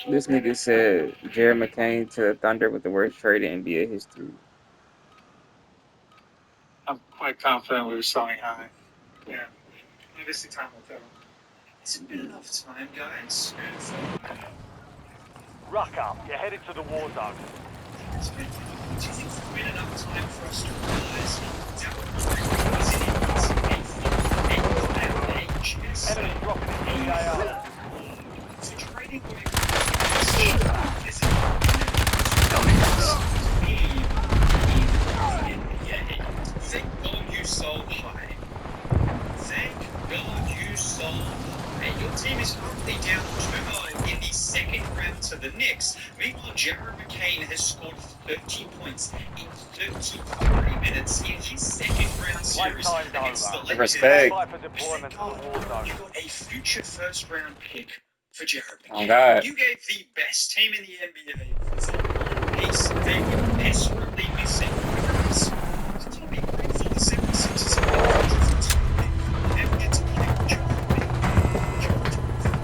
This nigga said Jared McCain to the Thunder with the worst trade in NBA history. I'm quite confident we were selling high. Yeah. Obviously, time will tell. It's been enough time, guys. Ruck up. You're headed to the war zone. Do you think it's been enough time for us to realize Daryl Morey is an age? Enemy dropping into the AR. So trading away is Thank God you sold high. Thank God you sold high. Your team is currently down 2-0 in the second round to the Knicks. Meanwhile, Jared McCain has scored 30 points in 33 minutes in his second round series against the Lakers. Respect. Thank God you got a future first round pick for Jared McCain. Oh God. You gave the best team in the NBA a piece they were desperately missing. Tommy Green for the 76ers and gets a huge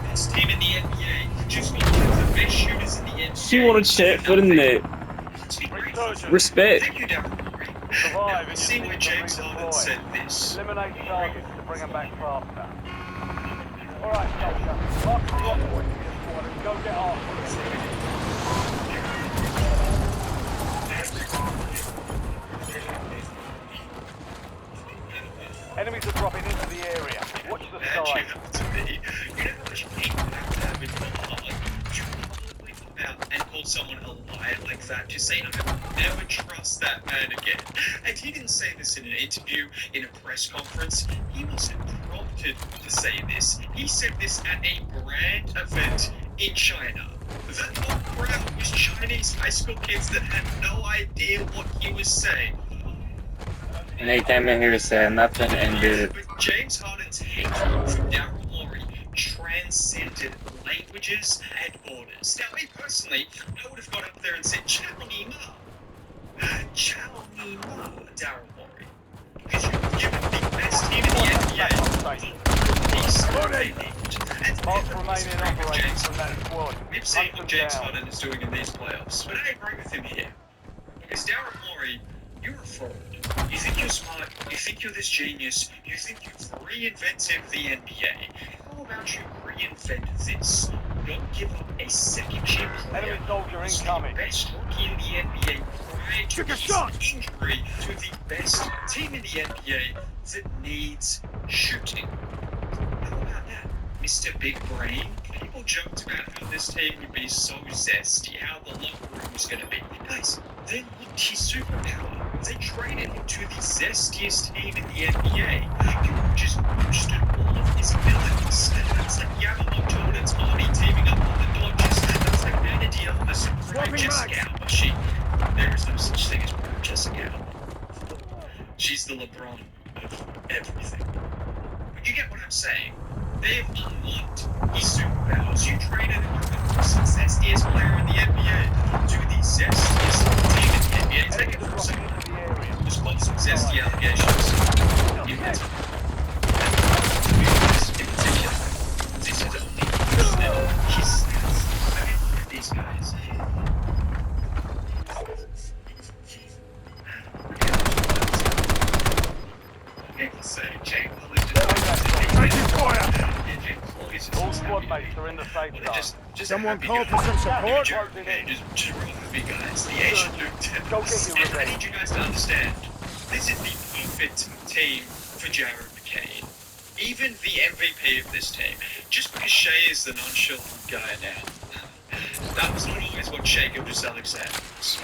best team in the NBA. Just one of the best shooters in the NBA. She wanna chat for the net. Respect. Thank you, Daryl Morey. Now, I've seen where James Harden said this. Eliminate targets to bring them back faster. Alright, soldier. Mark the rock point for your squad and go get after it. Enemies are dropping into the area. Watch the sky. To me, you know how much hate you have to have in your heart. You probably come out and call someone a liar like that. Just saying, I will never trust that man again. And he didn't say this in an interview, in a press conference. He wasn't prompted to say this. He said this at a brand event in China. The whole crowd was Chinese high school kids that had no idea what he was saying. And they came in here and said nothing and did. But James Harden's hatred for Daryl Morey transcended languages and borders. Now, me personally, I would have got up there and said, Chow Ni Ma, Daryl Morey. Because you've given the best team in the NBA. He's so and Mark remaining operating from that squad. we've seen what James Harden is doing in these playoffs, but I agree with him here. Because Daryl Morey, you're a fraud. You think you're smart, you think you're this genius, you think you've reinvented the NBA. How about you reinvent this? Don't give up a second-year player. Enemy soldier incoming. Best rookie in the NBA prior to his injury to the best team in the NBA that needs shooting. How about that, Mr. Big Brain? People joked about how this team would be so zesty, how the locker room was going to be. Guys, they looked his superpower. They traded him to the zestiest team in the NBA. You just boosted all of his abilities. That's like Yamamoto and Tommy teaming up with the Dodgers. That's like Anna Diaz and Prime Jessica Alba. There is no such thing as Prime Jessica Alba. She's the LeBron of everything. But you get what I'm saying? They've unlocked his superpowers. You traded him from the zestiest player in the NBA to the zestiest team in the NBA. Take it for a second. Just quote some zesty allegations. You get it. In particular, this is only his stats. I mean, these guys. People say Jake All squad mates are in the safe zone. Someone call for some support? Just real happy, guys. The Asian Duke Go get your I revenge. need you guys to understand, this is the perfect team for Jared McCain. Even the MVP of this team. Just because Shea is the nonchalant guy now. That was not always what Shea Gilgeous-Alexander was.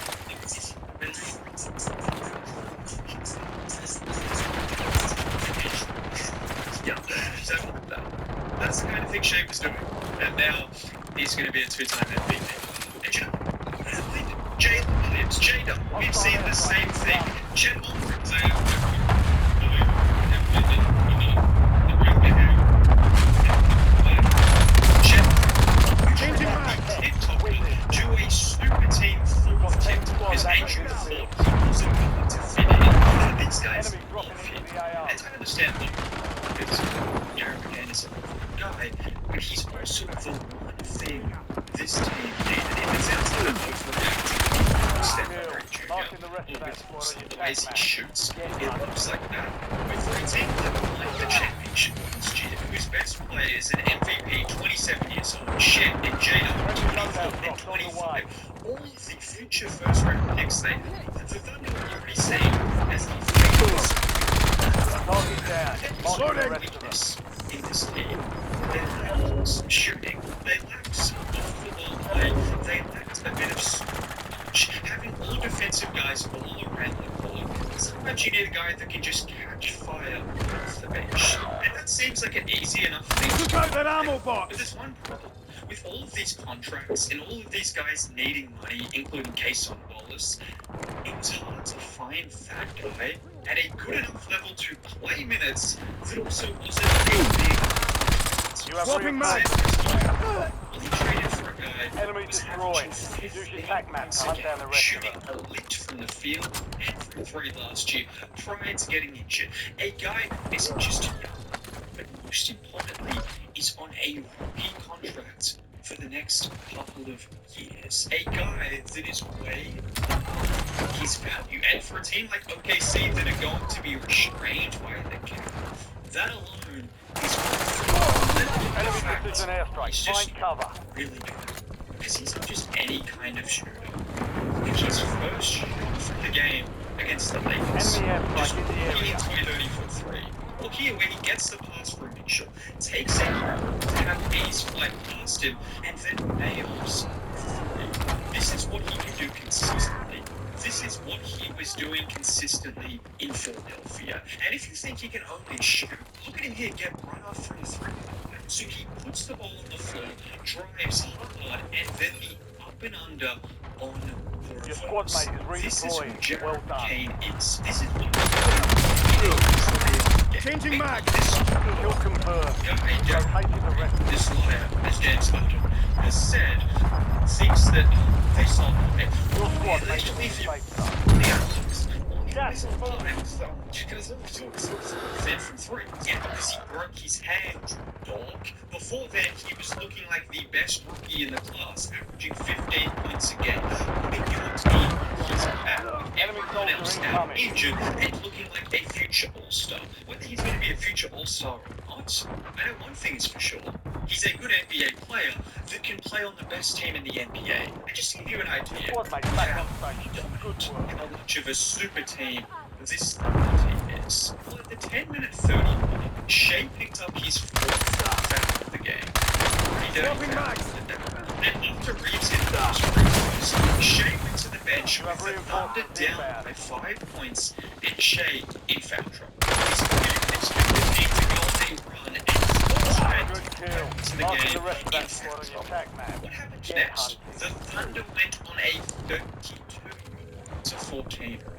Yeah, that's the kind of thing Shea was doing. And now he's going to be a two-time MVP. And you know, Jalen Williams, J-Dub, we've seen the same thing. Chet Holmgren, to a super team full of TikTok is Andrew Ford wasn't going to fit in. These guys all fit. And I understand that because Jared McCain is a guy, but he's also the one thing this team rifles, the ways he shoots, it looks like that. But for a team that won the championship last year, whose best player is an MVP 27 years old, Shet and Jada 24 and 25, all of the future first round picks they have, the Thunder are already seen as the favorites. Target down. Mark the rest of them. Weakness in this team. They lacked some shooting. They lacked some off-the-ball play. They lacked a bit of switch. Having all defensive guys all around the ball. Sometimes you need a guy that can just catch fire off the bench. And that seems like an easy enough thing to Look out that ammo But box! there's one problem. With all of these contracts and all of these guys needing money, including Kayson Wallace, it was hard to find that guy at a good enough level to play minutes that also wasn't a big You have Swapping reinforcements. He traded for a guy Enemy who was destroyed. averaging Use your 15 tac map points to a hunt game, down the rest of shooting them. a lick from the field and from three last year prior to getting injured. A guy who isn't just young, but most importantly, is on a rookie contract for the next couple of years. A guy that is way above his value. And for a team like OKC that are going to be restrained by the cap, that alone is Enemy precision airstrike. he's just Find cover. really good. Because he's not just any kind of shooter. Look at his first shot from the game against the Lakers. Enemy Just airstrike in the area. 30 for 3. Look here where he gets the pass from Mitchell, takes it to have A's flight past him, and then nails the 3. This is what he can do consistently. This is what he was doing consistently in Philadelphia. And if you think he can only shoot, look at him here get run off from the 3. So he puts the ball on the floor, drives hard, and then the up and under on the Your squad mate is This is who redeployed. Jared Well done. McCain is. This is what Changing mag! This Kill confirmed. guy, Jared Rotating the rest of this lawyer, as James Hunter has said, thinks that they solved it. your squad mate Let's is in leave you safe zone. the answers. That's Because from 3. Yeah, because he broke his hand, dog. Before then, he was looking like the best rookie in the class, averaging 15 points a game. Putting your team on his back. Everyone else now injured and looking like a future All-Star. Whether he's going to be a future All-Star or not, I know one thing is for sure. He's a good NBA player that can play on the best team in the NBA. And just to give you an idea, Squad mate back on station. Good work. how much of a super team this Thunder team is. Well, at the 10-minute 30 mark, Shea picked up his 4th foul of the game. He did Swapping mags! and after Reeves hit those free throws, Shea went to the bench You with have the Thunder reinforcements down inbound. by 5 points and Shea in foul trouble. He's clearly expected to go on a run and force Good kill. to the Marking game the rest of that in squad foul on your trouble. tac map. What happened Get next? hunted. The Thunder went on a 32-14 run.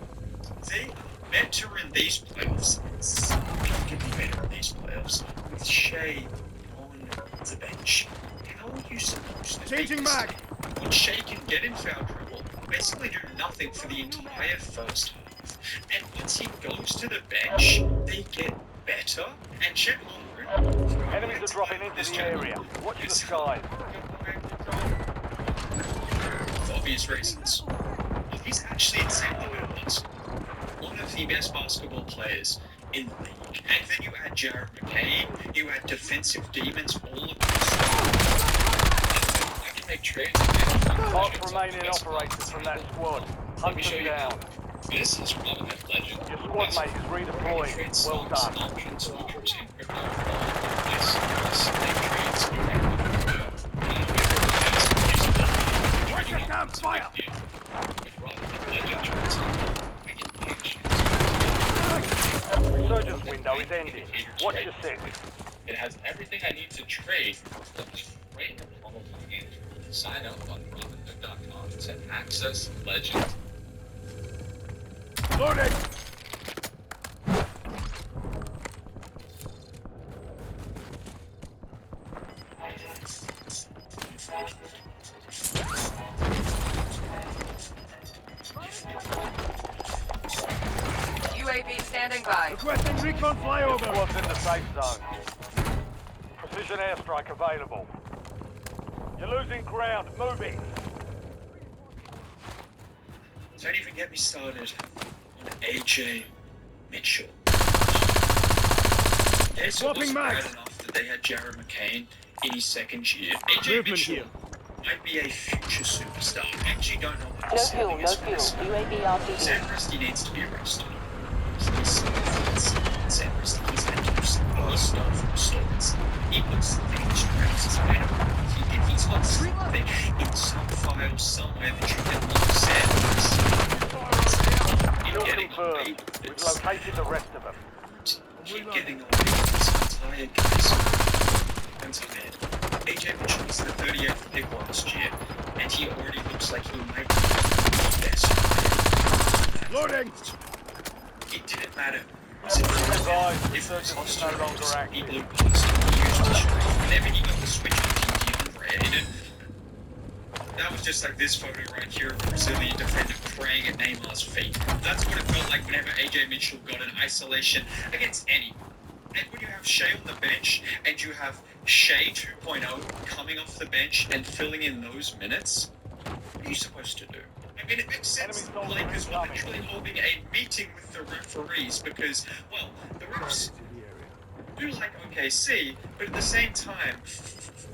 They are better in these playoffs, significantly better in these playoffs, with Shea on the bench. How are you supposed to Changing beat this mag! team when Shea can get in foul trouble, basically do nothing for the entire first half, and once he goes to the bench, they get better, and Chet Holmgren... Enemies are dropping into the area. Watch the skies. For obvious reasons. He's actually insanely good. One of the best basketball players in the league. And then you add Jared McCain, you add defensive demons all across. I can make trades. Marks remaining operators from that squad. Hunt them down. This is relevant legend. Your squad mate is redeployed. Well done. Options, features, and crypto. Yes, yes, they trades. Watch your damn fire! Resurgence window is ending. Watch your six. It has everything I need to trade. Great. Sign up on robinhood.com to access Legend. Loading! UAV standing by. Requesting recon flyover! Squad's in the safe zone. Precision airstrike available. You're losing ground. Moving. Don't even get me started on AJ Mitchell. Yes, it was bad enough that they had Jared McCain in his second year. AJ Mitchell might be a future superstar. I actually don't know what the ceiling is for this guy. Sam Presti needs to be arrested. Sam Presti, he's had to do some other stuff for stores. He puts something in the streets. He's got something in some file somewhere that you can look Sam Presti. You're getting away with We've this. located the rest of them. Keep getting away with this entire case. Once again, AJ Mitchell was the 38th pick last year, and he already looks like he might be the best player. Loading! It didn't matter. Was it if it was Insurgents no longer active. he blew past him, he used his strength. Whenever he got the switch on DeAndre Ayton, that was just like this photo right here of a Brazilian defender praying at Neymar's feet. That's what it felt like whenever AJ Mitchell got an isolation against anyone. And when you have Shea on the bench, and you have Shea 2.0 coming off the bench and filling in those minutes, what are you supposed to do? I mean, it makes sense that the Lakers were literally holding a meeting with the referees because, well, the refs do like OKC, but at the same time,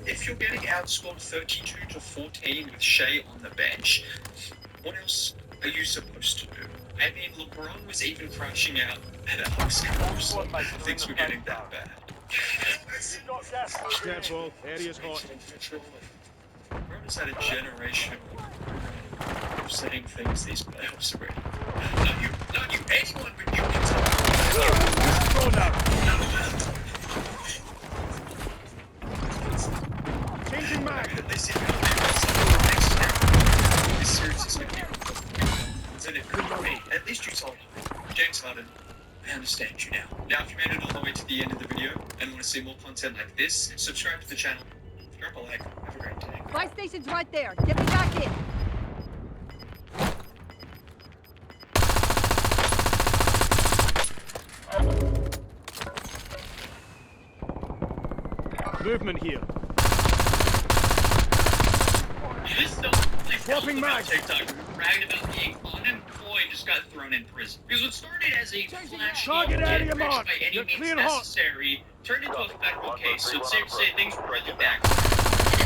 if you're getting outscored 32-14 with Shea on the bench, what else are you supposed to do? I mean, LeBron was even crashing out at Alex Caruso. Things were getting that bad. Careful, area's hot. LeBron has had a generation of saying things these playoffs already. Not you, anyone but you can tell. Go now. Changing mag. At least if you're next step, this series is going to be and it could be. At least you told me. James Harden, I understand you now. Now, if you made it all the way to the end of the video and want to see more content like this, subscribe to the channel. Drop a like. Have a great day. Buy station's right there. Get me back in. Movement here. This stuff, like, Swapping about mags. TikTok, who bragged about being unemployed, just got thrown in prison. Because what started as a flashy Target get area rich marked. by any You're means clear hot. necessary turned into a federal case. So it's safe to say things were really back. An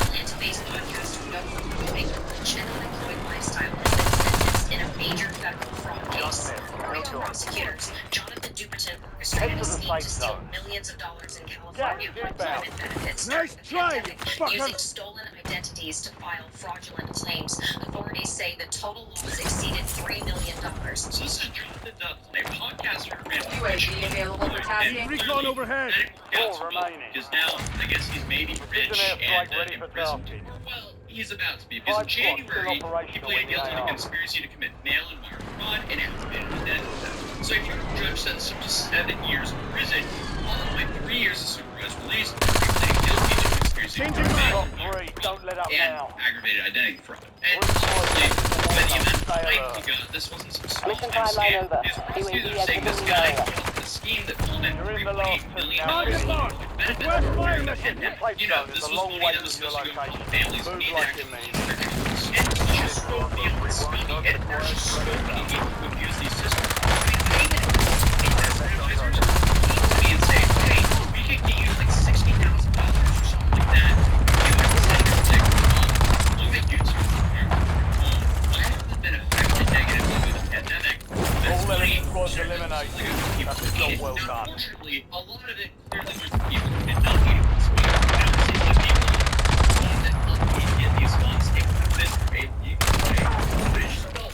Atlanta-based podcaster known for promoting a rich and unemployed lifestyle has been sentenced in a major federal fraud case. According to prosecutors, Jonathan Duperton orchestrated a scheme to steal millions of dollars in California unemployment benefits during Nice the try, pandemic, fucker. using stolen identities to file fraudulent claims. Authorities say the total loss exceeded $3 million. So this is Jonathan Duperton, a podcaster who ran a UAV available for tasking. Recon overhead. Four remaining. Because now, I guess he's maybe rich An airstrike and ready in for prison. tasking. Well, he's about to be. Because in 5 squads January, still he operational pleaded in guilty the to AR. conspiracy to commit mail and wire fraud and aggravated identity theft. So if your judge sentenced him to 7 years in prison, followed by 3 years of supervised release, he pleaded guilty to conspiracy to Changing commit mail Top and wire three, fraud don't let up and now. aggravated identity fraud. And Three honestly, squads by the amount of stay hype alert. he got, this wasn't some small Mission time timeline scam. over. His prosecutors UAV are saying this activity guy area. came up with a scheme that pulled in You're in the last $3.8 million Target in marked. benefits West fire during the mission. pandemic. You know, this was Long money way that was from your supposed to go to location. families who Move need like actual you mean. restrictions. And it's just so beyond scummy, and there's just so many people who abuse these systems. I mean, they even advisors came to me and say, hey, we could get you like $60,000 or something like that. You would say, we'll make YouTube here. I haven't been affected negatively with the pandemic. All Money 11 squads certainly eliminated. looks like people That's a job need it. well Now, done. unfortunately, a lot of it clearly was people who did not need it. I don't see the people that helped me get these funds take this great legal way. But it just felt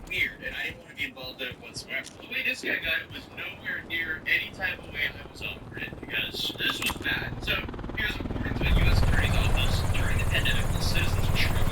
weird, and I didn't want to be involved in it whatsoever. The way this guy got it was nowhere near any type of way I was offered it, because this was bad. So, here's according to the U.S. Attorney's Office, during the pandemic, the citizens of Trump